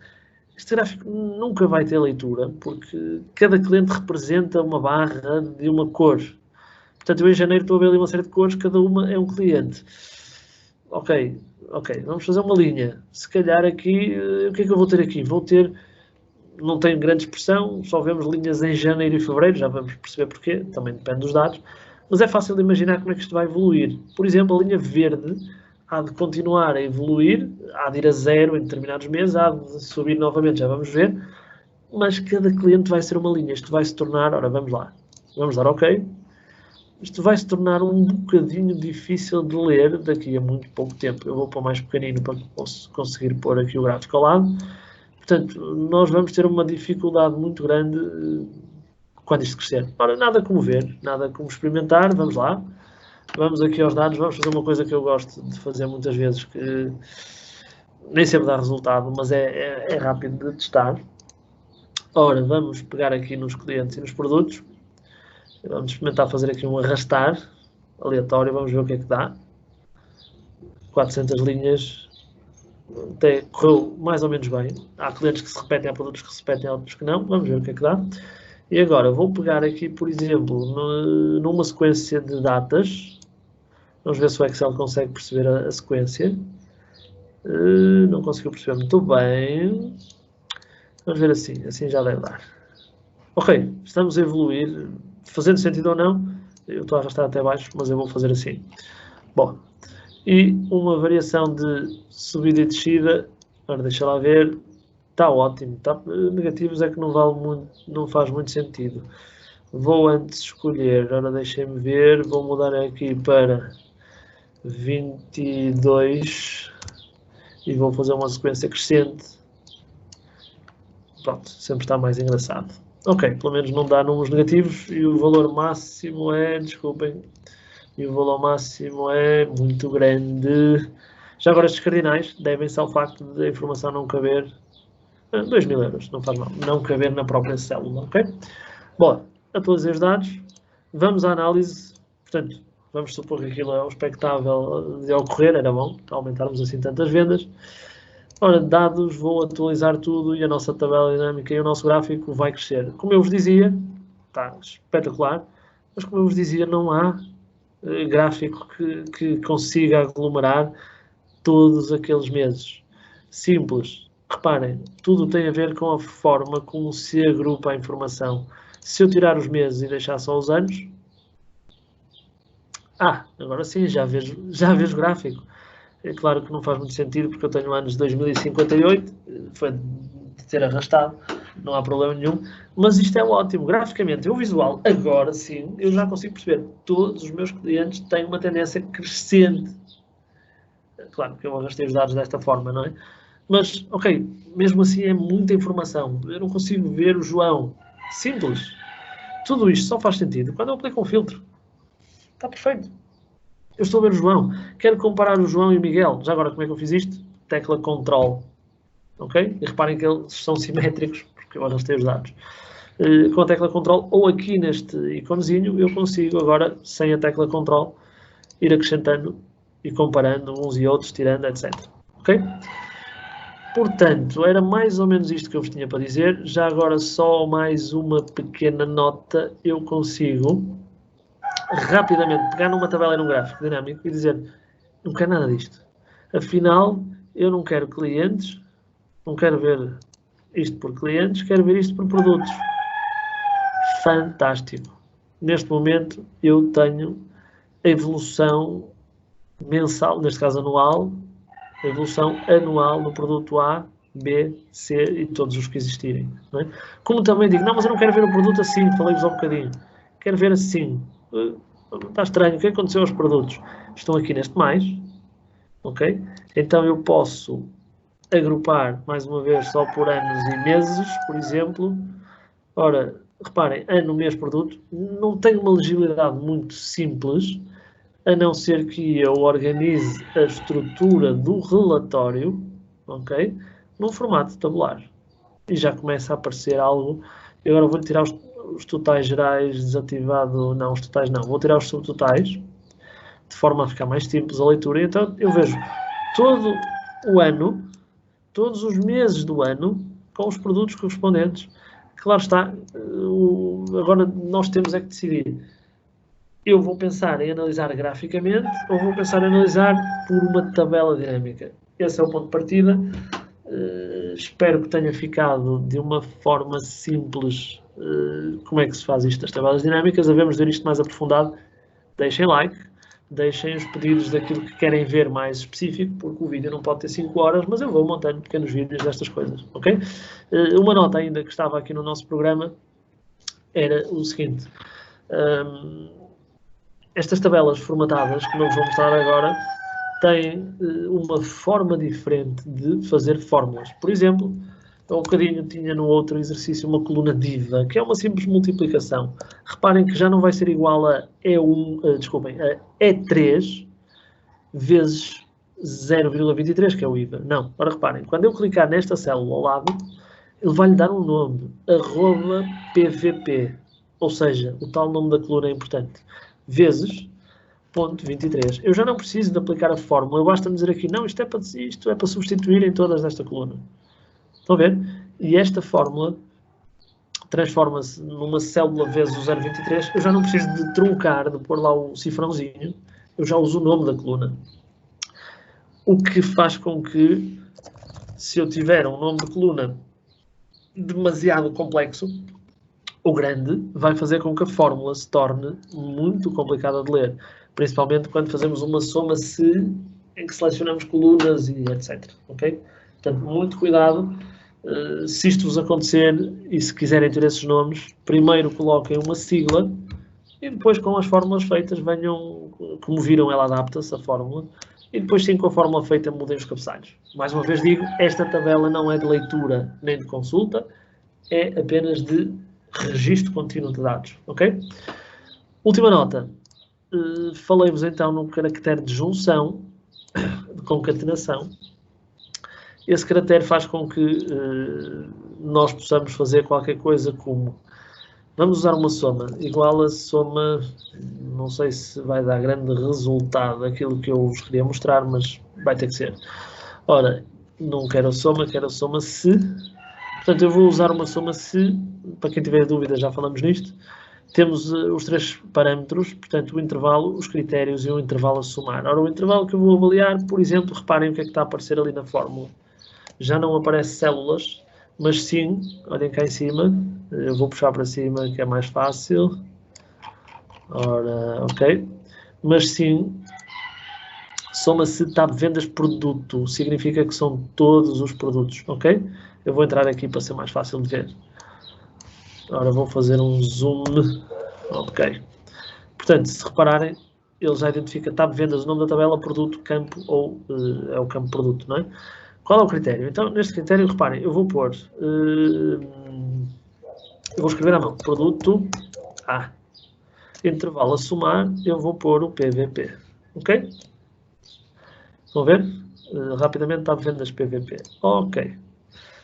este gráfico nunca vai ter leitura, porque cada cliente representa uma barra de uma cor. Portanto, eu em janeiro estou a ver ali uma série de cores, cada uma é um cliente. Ok, vamos fazer uma linha. Se calhar aqui, o que é que eu vou ter aqui? Vou ter, não tenho grande expressão, só vemos linhas em janeiro e fevereiro, já vamos perceber porquê, também depende dos dados. Mas é fácil de imaginar como é que isto vai evoluir. Por exemplo, a linha verde há de continuar a evoluir, há de ir a zero em determinados meses, há de subir novamente, já vamos ver. Mas cada cliente vai ser uma linha. Isto vai se tornar, ora, vamos lá. Vamos dar ok. Isto vai se tornar um bocadinho difícil de ler daqui a muito pouco tempo. Eu vou para o mais pequenino para conseguir pôr aqui o gráfico ao lado. Portanto, nós vamos ter uma dificuldade muito grande quando isto crescer. Ora, nada como ver, nada como experimentar. Vamos lá. Vamos aqui aos dados. Vamos fazer uma coisa que eu gosto de fazer muitas vezes, que nem sempre dá resultado, mas é rápido de testar. Ora, vamos pegar aqui nos clientes e nos produtos. Vamos experimentar fazer aqui um arrastar aleatório, vamos ver o que é que dá. 400 linhas, até correu mais ou menos bem. Há clientes que se repetem, há produtos que se repetem, há outros que não. Vamos ver o que é que dá. E agora, vou pegar aqui, por exemplo, numa sequência de datas. Vamos ver se o Excel consegue perceber a sequência. Não conseguiu perceber muito bem. Vamos ver assim já deve dar. Ok, estamos a evoluir. Fazendo sentido ou não, eu estou a arrastar até baixo, mas eu vou fazer assim. Bom, E uma variação de subida e descida, agora deixa lá ver, está ótimo. Negativos é que não vale muito, não faz muito sentido. Vou antes escolher, agora deixem-me ver, vou mudar aqui para 22 e vou fazer uma sequência crescente. Pronto, sempre está mais engraçado. Ok, pelo menos não dá números negativos e o valor máximo é, desculpem, e o valor máximo é muito grande. Já agora estes cardinais devem-se ao facto de a informação não caber, 2.000 euros, não faz mal, não caber na própria célula, ok? Bom, atualizei os dados, vamos à análise, portanto, vamos supor que aquilo é o expectável de ocorrer, era bom aumentarmos assim tantas vendas. Ora, dados, vou atualizar tudo e a nossa tabela dinâmica e o nosso gráfico vai crescer. Como eu vos dizia, está espetacular, mas como eu vos dizia, não há gráfico que consiga aglomerar todos aqueles meses. Simples. Reparem, tudo tem a ver com a forma como se agrupa a informação. Se eu tirar os meses e deixar só os anos... agora sim, já vejo o gráfico. É claro que não faz muito sentido, porque eu tenho anos de 2058, foi de ter arrastado, não há problema nenhum, mas isto é ótimo. Graficamente, o visual, agora sim, eu já consigo perceber. Todos os meus clientes têm uma tendência crescente. Claro que eu arrastei os dados desta forma, não é? Mas, ok, mesmo assim é muita informação. Eu não consigo ver o João. Simples. Tudo isto só faz sentido quando eu aplico um filtro. Está perfeito. Eu estou a ver o João. Quero comparar o João e o Miguel. Já agora, como é que eu fiz isto? Tecla Ctrl. Ok? E reparem que eles são simétricos, porque eu arrastei os dados. Com a tecla Ctrl, ou aqui neste iconezinho, eu consigo agora, sem a tecla Ctrl, ir acrescentando e comparando uns e outros, tirando, etc. Ok? Portanto, era mais ou menos isto que eu vos tinha para dizer. Já agora, só mais uma pequena nota. Eu consigo rapidamente pegar numa tabela e num gráfico dinâmico e dizer: não quero nada disto. Afinal, eu não quero clientes, não quero ver isto por clientes, quero ver isto por produtos. Fantástico. Neste momento, eu tenho a evolução mensal, neste caso anual, a evolução anual do produto A, B, C e todos os que existirem. Não é? Como também digo, não, mas eu não quero ver o produto assim, falei-vos há um bocadinho. Quero ver assim. Está estranho, o que aconteceu aos produtos? Estão aqui neste mais, ok? Então eu posso agrupar, mais uma vez, só por anos e meses, por exemplo. Ora, reparem, ano, mês, produto, não tem uma legibilidade muito simples, a não ser que eu organize a estrutura do relatório, ok? Num formato tabular. E já começa a aparecer algo. Eu agora vou tirar os totais gerais desativado. Não, os totais não. Vou tirar os subtotais, de forma a ficar mais simples a leitura. Então eu vejo todo o ano, todos os meses do ano, com os produtos correspondentes. Claro está, agora nós temos é que decidir. Eu vou pensar em analisar graficamente ou vou pensar em analisar por uma tabela dinâmica. Esse é o ponto de partida. Espero que tenha ficado de uma forma simples como é que se faz isto das tabelas dinâmicas. Havemos de ver isto mais aprofundado. Deixem like, deixem os pedidos daquilo que querem ver mais específico, porque o vídeo não pode ter 5 horas, mas eu vou montando pequenos vídeos destas coisas, ok? Uma nota ainda que estava aqui no nosso programa era o seguinte. Estas tabelas formatadas, que não vos vou mostrar agora, têm uma forma diferente de fazer fórmulas. Por exemplo, há um bocadinho tinha no outro exercício uma coluna diva, que é uma simples multiplicação. Reparem que já não vai ser igual a a E3 vezes 0,23, que é o IVA. Não. Ora, reparem, quando eu clicar nesta célula ao lado, ele vai-lhe dar um nome, @PVP, ou seja, o tal nome da coluna é importante, vezes 0,23. Eu já não preciso de aplicar a fórmula, basta-me dizer aqui, não, isto é para substituir em todas esta coluna. Estão a ver? E esta fórmula transforma-se numa célula vezes o 0,23, eu já não preciso de truncar, de pôr lá o cifrãozinho, eu já uso o nome da coluna. O que faz com que, se eu tiver um nome de coluna demasiado complexo, ou grande, vai fazer com que a fórmula se torne muito complicada de ler. Principalmente quando fazemos uma soma-se em que selecionamos colunas e etc. Ok? Portanto, muito cuidado. Se isto vos acontecer e se quiserem ter esses nomes, primeiro coloquem uma sigla e depois com as fórmulas feitas venham, como viram, ela adapta-se a fórmula e depois sim com a fórmula feita mudem os cabeçalhos. Mais uma vez digo, esta tabela não é de leitura nem de consulta, é apenas de registro contínuo de dados, ok? Última nota. Falei-vos então no caractere de junção, de concatenação. Esse caractere faz com que nós possamos fazer qualquer coisa como... Vamos usar uma soma igual a soma... Não sei se vai dar grande resultado aquilo que eu vos queria mostrar, mas vai ter que ser. Ora, não quero a soma, quero a soma se... Portanto, eu vou usar uma soma se, para quem tiver dúvidas, já falamos nisto. Temos os três parâmetros, portanto, o intervalo, os critérios e o intervalo a somar. Ora, o intervalo que eu vou avaliar, por exemplo, reparem o que é que está a aparecer ali na fórmula. Já não aparece células, mas sim, olhem cá em cima, eu vou puxar para cima que é mais fácil. Ora, ok. Mas sim, soma-se tab vendas produto, significa que são todos os produtos, ok? Eu vou entrar aqui para ser mais fácil de ver. Ora, vou fazer um zoom. Ok. Portanto, se repararem, ele já identifica tab vendas, o nome da tabela, produto, campo ou é o campo produto, não é? Qual é o critério? Então, neste critério, reparem, eu vou pôr... eu vou escrever à mão. Produto A. Intervalo a somar, eu vou pôr o PVP. Ok? Estão a ver? Rapidamente tab vendas PVP. Ok.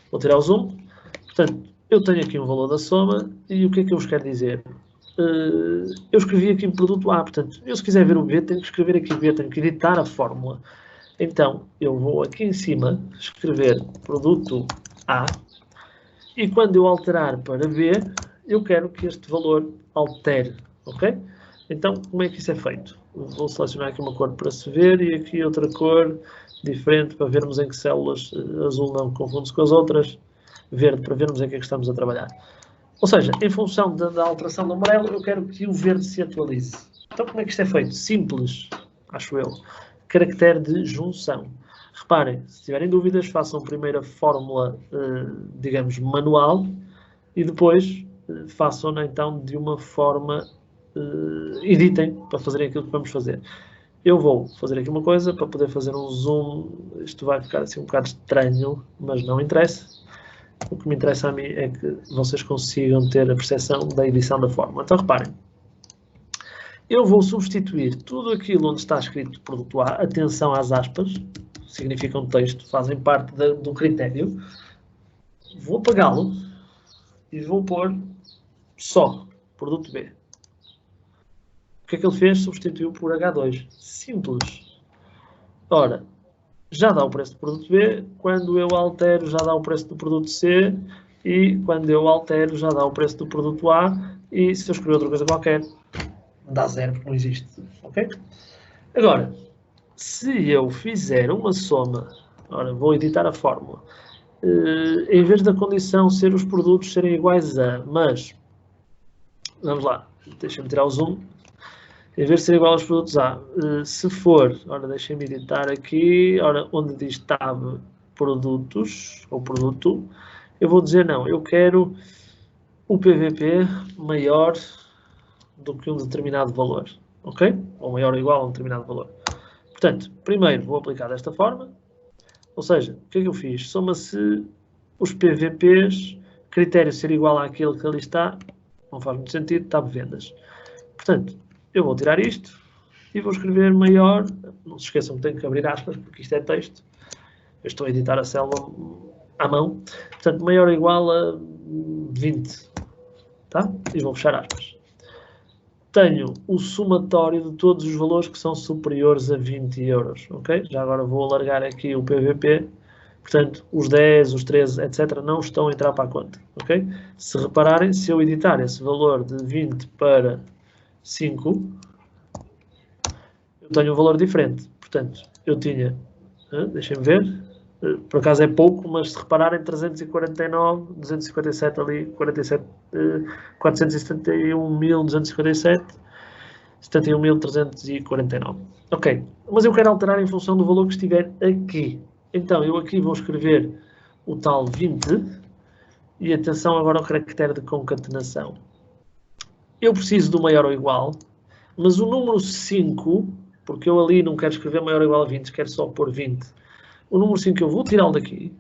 Vou tirar o zoom. Portanto, eu tenho aqui um valor da soma e o que é que eu vos quero dizer? Eu escrevi aqui um produto A, portanto, eu se quiser ver o B, tenho que escrever aqui B, tenho que editar a fórmula. Então, eu vou aqui em cima escrever produto A e quando eu alterar para B, eu quero que este valor altere, ok? Então, como é que isso é feito? Vou selecionar aqui uma cor para se ver e aqui outra cor diferente para vermos em que células, azul não confunde-se com as outras, verde para vermos em que é que estamos a trabalhar. Ou seja, em função da alteração do amarelo, eu quero que o verde se atualize. Então, como é que isto é feito? Simples, acho eu. Caractere de junção. Reparem, se tiverem dúvidas, façam primeiro a fórmula, digamos, manual e depois façam-na então de uma forma, editem para fazerem aquilo que vamos fazer. Eu vou fazer aqui uma coisa para poder fazer um zoom. Isto vai ficar assim um bocado estranho, mas não interessa. O que me interessa a mim é que vocês consigam ter a percepção da edição da fórmula. Então, reparem. Eu vou substituir tudo aquilo onde está escrito produto A, atenção às aspas, significam texto, fazem parte do critério. Vou apagá-lo e vou pôr só produto B. O que é que ele fez? Substituiu por H2. Simples. Ora, já dá o preço do produto B, quando eu altero já dá o preço do produto C e quando eu altero já dá o preço do produto A e se eu escrever outra coisa qualquer, dá zero porque não existe, ok? Agora, se eu fizer uma soma, ora, vou editar a fórmula, em vez da condição ser os produtos serem iguais a, mas, vamos lá, deixem-me tirar o zoom, em vez de ser igual aos produtos A, se for, ora, deixem-me editar aqui, ora, onde diz tab produtos, ou produto, eu vou dizer não, eu quero o PVP maior do que um determinado valor, ok? Ou maior ou igual a um determinado valor. Portanto, primeiro vou aplicar desta forma, ou seja, o que é que eu fiz? Soma-se os PVPs, critério ser igual àquele que ali está, não faz muito sentido, tab vendas. Portanto, eu vou tirar isto e vou escrever maior, não se esqueçam que tenho que abrir aspas, porque isto é texto, eu estou a editar a célula à mão, portanto, maior ou igual a 20, tá? E vou fechar aspas. Tenho o somatório de todos os valores que são superiores a 20 euros, ok? Já agora vou alargar aqui o PVP, portanto, os 10, os 13, etc. não estão a entrar para a conta, ok? Se repararem, se eu editar esse valor de 20 para 5, eu tenho um valor diferente. Portanto, eu tinha, deixem-me ver, Por acaso é pouco, mas se repararem, 349, 257 ali, 47, 471.257, 71.349. Ok, mas eu quero alterar em função do valor que estiver aqui. Então, eu aqui vou escrever o tal 20, e atenção agora ao caractere de concatenação. Eu preciso do maior ou igual, mas o número 5, porque eu ali não quero escrever maior ou igual a 20, quero só pôr 20. O número 5 eu vou tirá-lo daqui,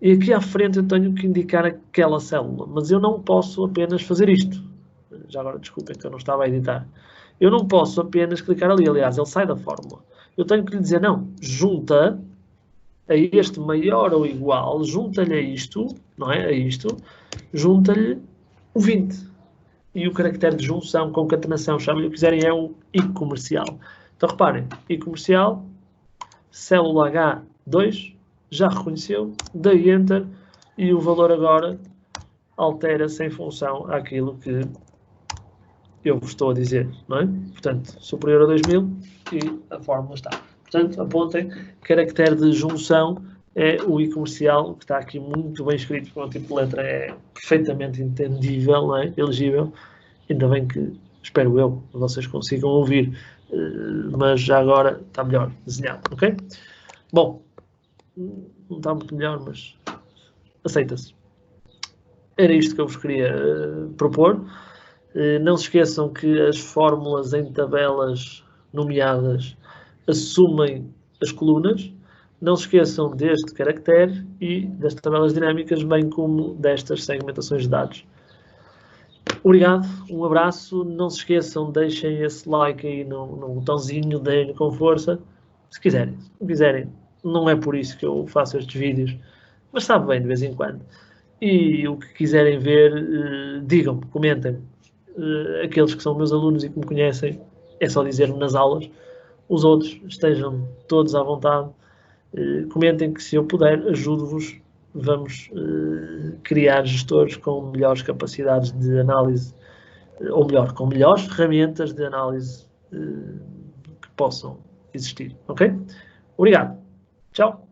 e aqui à frente eu tenho que indicar aquela célula, mas eu não posso apenas fazer isto. Já agora, desculpem que eu não estava a editar. Eu não posso apenas clicar ali, aliás, ele sai da fórmula. Eu tenho que lhe dizer, não, junta a este maior ou igual, junta-lhe a isto, não é? A isto, junta-lhe o 20. E o caractere de junção, concatenação, chamem-lhe o que quiserem, é o I comercial. Então reparem, I comercial, célula H2, já reconheceu, dei Enter, e o valor agora altera-se em função àquilo que eu vos estou a dizer, não é? Portanto, superior a 2000 e a fórmula está. Portanto, apontem, caractere de junção é o I comercial, que está aqui muito bem escrito, com o tipo de letra é perfeitamente entendível, não é? Elegível. Ainda bem que, espero eu, vocês consigam ouvir, mas já agora está melhor desenhado, ok? Bom, não está muito melhor, mas aceita-se. Era isto que eu vos queria propor. Não se esqueçam que as fórmulas em tabelas nomeadas assumem as colunas. Não se esqueçam deste caractere e das tabelas dinâmicas, bem como destas segmentações de dados. Obrigado, um abraço. Não se esqueçam, deixem esse like aí no botãozinho, deem com força. Se quiserem. Se não quiserem, não é por isso que eu faço estes vídeos, mas sabe bem de vez em quando. E o que quiserem ver, digam-me, comentem-me. Aqueles que são meus alunos e que me conhecem, é só dizer-me nas aulas. Os outros estejam todos à vontade. Comentem que, se eu puder, ajudo-vos. Vamos criar gestores com melhores capacidades de análise, ou melhor, com melhores ferramentas de análise que possam existir. Ok? Obrigado. Tchau.